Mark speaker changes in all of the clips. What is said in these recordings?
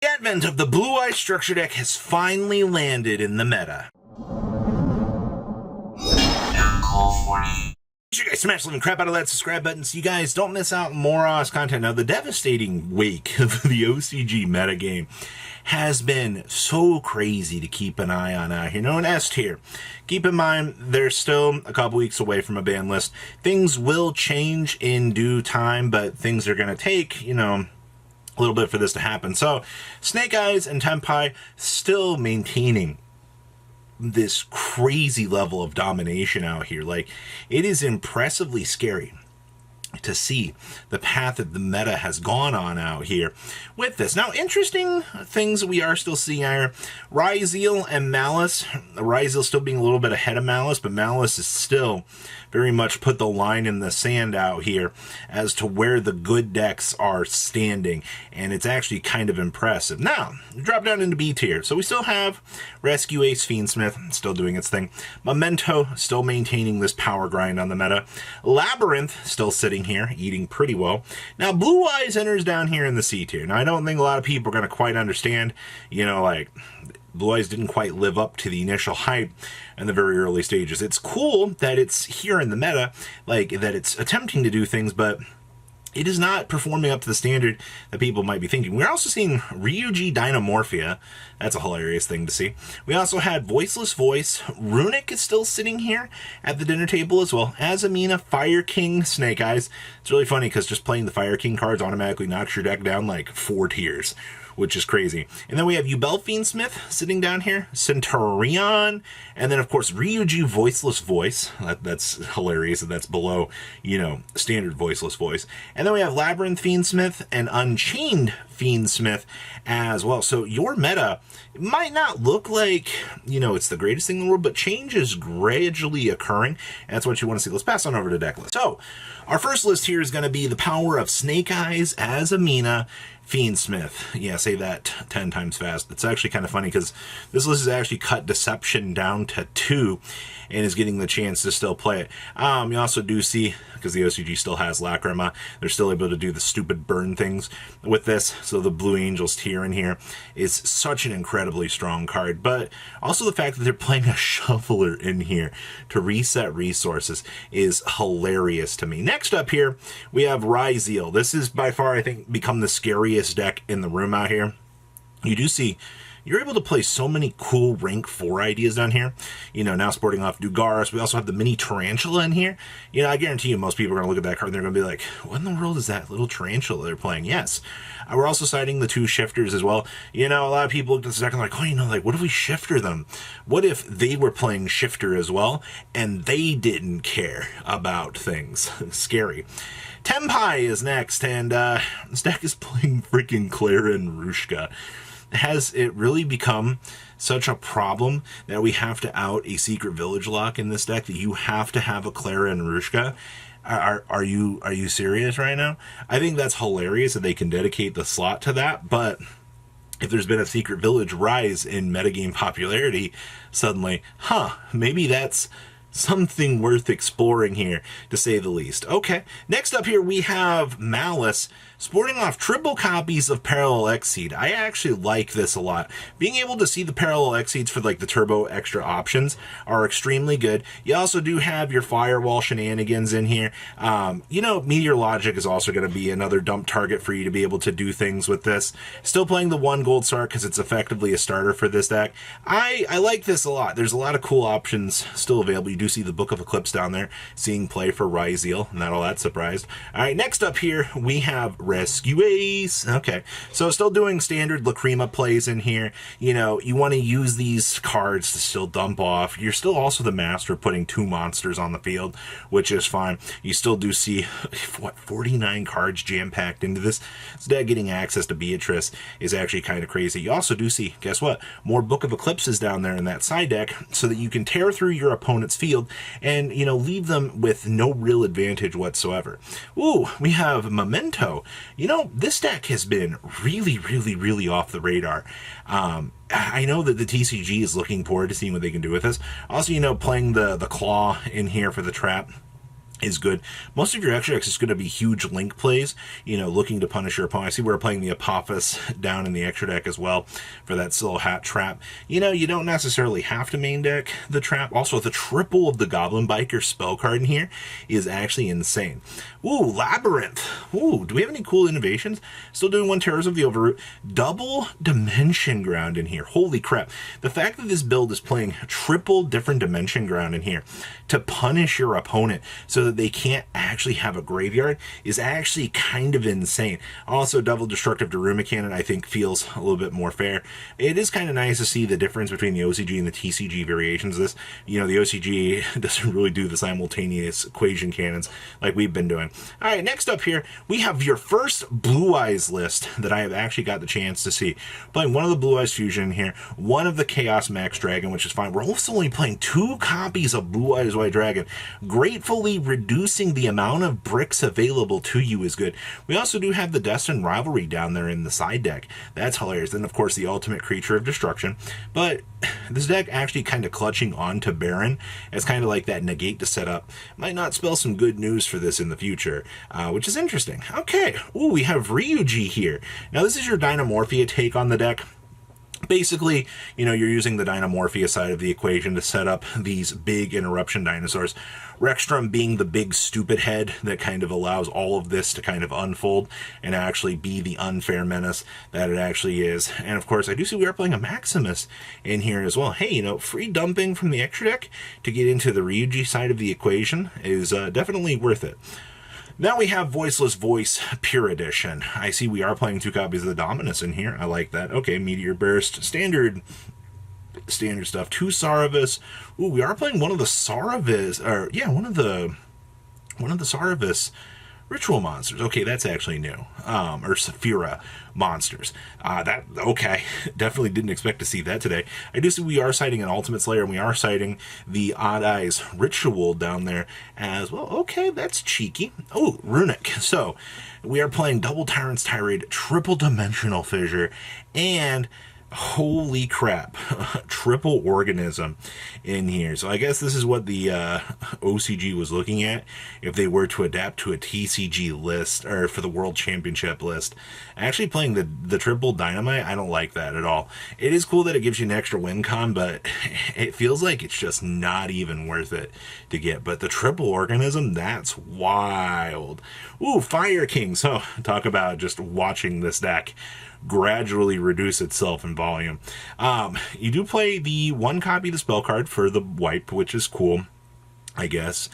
Speaker 1: The advent of the blue-eye structure deck has finally landed in the meta. You guys smash the living crap out of that subscribe button so you guys don't miss out on more Oz content. Now, the devastating wake of the OCG metagame has been so crazy to keep an eye on out here. No, an S tier. Keep in mind, they're still a couple weeks away from a ban list. Things will change in due time, but things are going to take, a little bit for this to happen. So, Snake Eyes and Tenpai still maintaining this crazy level of domination out here. Like, it is impressively scary to see the path that the meta has gone on out here with this. Now, interesting things that we are still seeing here. Ryzeal and Malice. Ryzeal still being a little bit ahead of Malice, but Malice is still very much put the line in the sand out here as to where the good decks are standing, and it's actually kind of impressive. Now, drop down into B tier. So we still have Rescue Ace Fiendsmith still doing its thing. Memento still maintaining this power grind on the meta. Labyrinth still sitting here, eating pretty well. Now, Blue Eyes enters down here in the C tier. Now, I don't think a lot of people are going to quite understand, Blue Eyes didn't quite live up to the initial hype in the very early stages. It's cool that it's here in the meta, that it's attempting to do things, but it is not performing up to the standard that people might be thinking. We're also seeing Ryuji Dynamorphia. That's a hilarious thing to see. We also had Voiceless Voice. Runic is still sitting here at the dinner table as well. Azamina, Fire King, Snake Eyes. It's really funny because just playing the Fire King cards automatically knocks your deck down like 4 tiers, which is crazy. And then we have Yubel Fiendsmith sitting down here, Centurion, and then of course Ryuji Voiceless Voice. That's hilarious that that's below, standard Voiceless Voice. And then we have Labyrinth Fiendsmith and Unchained Fiendsmith as well. So your meta might not look like, it's the greatest thing in the world, but change is gradually occurring. And that's what you want to see. Let's pass on over to deck list. So our first list here is going to be the power of Snake Eyes, Azamina, Fiendsmith. Yeah, say that 10 times fast. It's actually kind of funny because this list has actually cut Deception down to 2 and is getting the chance to still play it. You also do see, because the OCG still has Lacrima, they're still able to do the stupid burn things with this. So the Blue Angels tier in here is such an incredibly strong card. But also the fact that they're playing a Shuffler in here to reset resources is hilarious to me. Next up here, we have Ryzeal. This is by far, I think, become the scariest deck in the room out here. You do see you're able to play so many cool rank 4 ideas down here. Now sporting off Dugaris. We also have the mini Tarantula in here. I guarantee you most people are going to look at that card and they're going to be like, what in the world is that little tarantula they're playing? Yes. We're also citing the 2 shifters as well. A lot of people looked at this deck and like, what if we shifter them? What if they were playing shifter as well and they didn't care about things? Scary. Tenpai is next, and this deck is playing freaking Clara and Rushka. Has it really become such a problem that we have to out a secret village lock in this deck, that you have to have a Clara and Rushka? Are you serious right now? I think that's hilarious that they can dedicate the slot to that, but if there's been a secret village rise in metagame popularity suddenly, maybe that's something worth exploring here, to say the least. Okay, next up here we have Malice, sporting off triple copies of Parallel Exceed. I actually like this a lot. Being able to see the Parallel Exceeds for the turbo extra options are extremely good. You also do have your Firewall shenanigans in here. Meteor Logic is also going to be another dump target for you to be able to do things with this. Still playing the 1 gold star because it's effectively a starter for this deck. I like this a lot. There's a lot of cool options still available. You do see the Book of Eclipse down there, seeing play for Ryzeal. Not all that surprised. All right, next up here, we have Rescue Ace. Okay, so still doing standard Lacrima plays in here. You want to use these cards to still dump off. You're still also the master of putting 2 monsters on the field, which is fine. You still do see, 49 cards jam-packed into this. This deck getting access to Beatrice is actually kind of crazy. You also do see, guess what, more Book of Eclipses down there in that side deck so that you can tear through your opponent's field and, leave them with no real advantage whatsoever. Ooh, we have Memento. This deck has been really, really, really off the radar. I know that the TCG is looking forward to seeing what they can do with this. Also, playing the Claw in here for the trap is good. Most of your extra decks is going to be huge link plays, looking to punish your opponent. I see we're playing the Apophis down in the extra deck as well for that Sillow Hat trap. You don't necessarily have to main deck the trap. Also, the triple of the Goblin Biker spell card in here is actually insane. Ooh, Labyrinth. Ooh, do we have any cool innovations? Still doing 1 Terrors of the Overroot. Double Dimension Ground in here. Holy crap. The fact that this build is playing triple different Dimension Ground in here to punish your opponent so that they can't actually have a graveyard is actually kind of insane. Also, Double Destructive Daruma Cannon I think feels a little bit more fair. It is kind of nice to see the difference between the OCG and the TCG variations of this. The OCG doesn't really do the simultaneous equation cannons like we've been doing. All right, next up here, we have your first Blue Eyes list that I have actually got the chance to see. Playing one of the Blue Eyes Fusion in here, one of the Chaos Max Dragon, which is fine. We're also only playing 2 copies of Blue Eyes White Dragon. Gratefully reducing the amount of bricks available to you is good. We also do have the Destined Rivalry down there in the side deck. That's hilarious. Then, of course, the Ultimate Creature of Destruction. But this deck actually kind of clutching on to Baron as kind of like that negate to set up might not spell some good news for this in the future, which is interesting. Okay. Ooh, we have Ryuji here. Now, this is your Dynamorphia take on the deck. Basically, you're using the Dynamorphia side of the equation to set up these big interruption dinosaurs. Rexstrom being the big stupid head that kind of allows all of this to kind of unfold and actually be the unfair menace that it actually is. And of course, I do see we are playing a Maximus in here as well. Hey, free dumping from the extra deck to get into the Ryuji side of the equation is definitely worth it. Now we have Voiceless Voice Pure Edition. I see we are playing 2 copies of the Dominus in here. I like that. Okay, Meteor Burst, standard stuff. 2 Saravis. Ooh, we are playing one of the Saravis, one of the Saravis Ritual monsters. Okay, that's actually new. Or Saphira monsters. Okay. Definitely didn't expect to see that today. I do see we are citing an Ultimate Slayer, and we are citing the Odd Eyes Ritual down there as well. Okay, that's cheeky. Oh, Runic. So, we are playing Double Tyrant's Tirade, Triple Dimensional Fissure, and holy crap, triple organism in here. So I guess this is what the OCG was looking at if they were to adapt to a TCG list, or for the World Championship list. Actually playing the triple dynamite, I don't like that at all. It is cool that it gives you an extra win con, but it feels like it's just not even worth it to get. But the triple organism, that's wild. Ooh, Fire King. So talk about just watching this deck gradually reduce itself in volume. You do play the 1 copy of the spell card for the wipe, which is cool, I guess.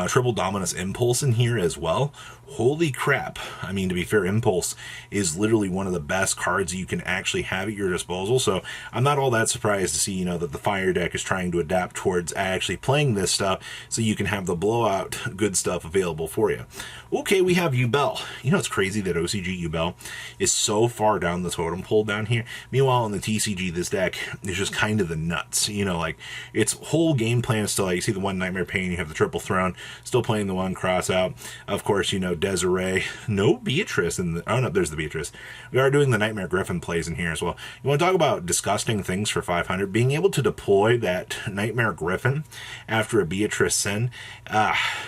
Speaker 1: Triple Dominus Impulse in here as well. Holy crap. I mean, to be fair, Impulse is literally one of the best cards you can actually have at your disposal. So I'm not all that surprised to see, that the Fire deck is trying to adapt towards actually playing this stuff so you can have the blowout good stuff available for you. Okay, we have Yubel. It's crazy that OCG Yubel is so far down the totem pole down here. Meanwhile, in the TCG, this deck is just kind of the nuts. Like, its whole game plan is still, like, you see the 1 Nightmare Pain, you have the Triple Throne, still playing the 1 Cross Out. Of course, Desiree, no Beatrice oh no, there's the Beatrice. We are doing the Nightmare Griffin plays in here as well. You want to talk about disgusting things for 500? Being able to deploy that Nightmare Griffin after a Beatrice Sin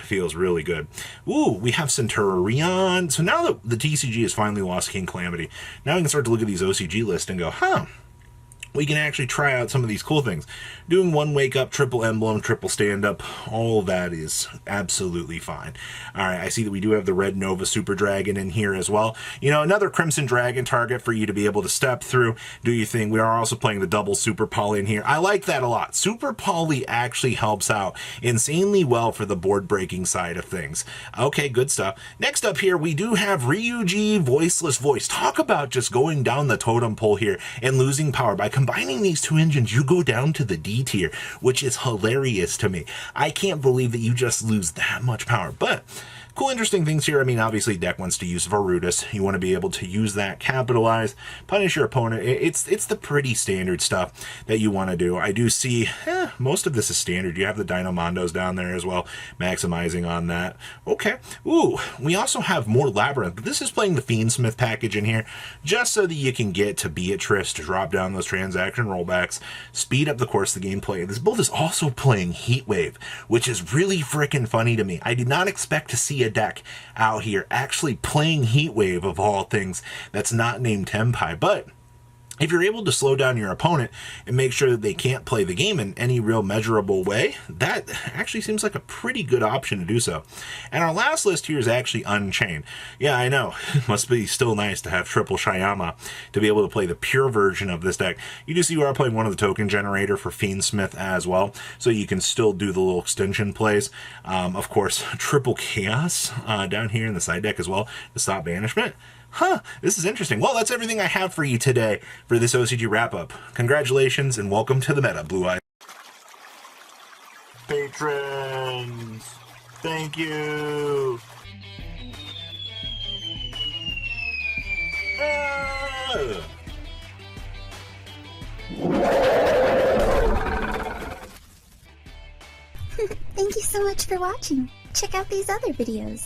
Speaker 1: feels really good. Ooh, we have Centurion. So now that the TCG has finally lost King Calamity, now we can start to look at these OCG lists and go, we can actually try out some of these cool things. Doing 1 Wake Up, Triple Emblem, Triple Stand Up, all of that is absolutely fine. All right, I see that we do have the Red Nova Super Dragon in here as well. Another Crimson Dragon target for you to be able to step through, do your thing. We are also playing the double Super Poly in here. I like that a lot. Super Poly actually helps out insanely well for the board breaking side of things. Okay, good stuff. Next up here, we do have Ryuji Voiceless Voice. Talk about just going down the totem pole here and losing power. By combining these 2 engines, you go down to the D tier, which is hilarious to me. I can't believe that you just lose that much power. But Cool, interesting things here. I mean, obviously, deck wants to use Varudis. You want to be able to use that, capitalize, punish your opponent. It's the pretty standard stuff that you want to do. I do see most of this is standard. You have the Dinomondos down there as well, maximizing on that. Okay. Ooh, we also have more Labyrinth. This is playing the Fiendsmith package in here, just so that you can get to Beatrice to drop down those transaction rollbacks, speed up the course of the gameplay. This build is also playing Heatwave, which is really freaking funny to me. I did not expect to see a deck out here actually playing Heatwave of all things that's not named Tempai, but if you're able to slow down your opponent and make sure that they can't play the game in any real measurable way, that actually seems like a pretty good option to do so. And our last list here is actually Unchained. Yeah, I know. It must be still nice to have triple Shyama to be able to play the pure version of this deck. You do see you are playing one of the token generator for Fiendsmith as well, so you can still do the little extension plays. Of course, triple Chaos down here in the side deck as well to stop banishment. Huh, this is interesting. Well, that's everything I have for you today for this OCG wrap-up. Congratulations and welcome to the meta, Blue Eye. Patrons, thank you.
Speaker 2: Thank you so much for watching. Check out these other videos.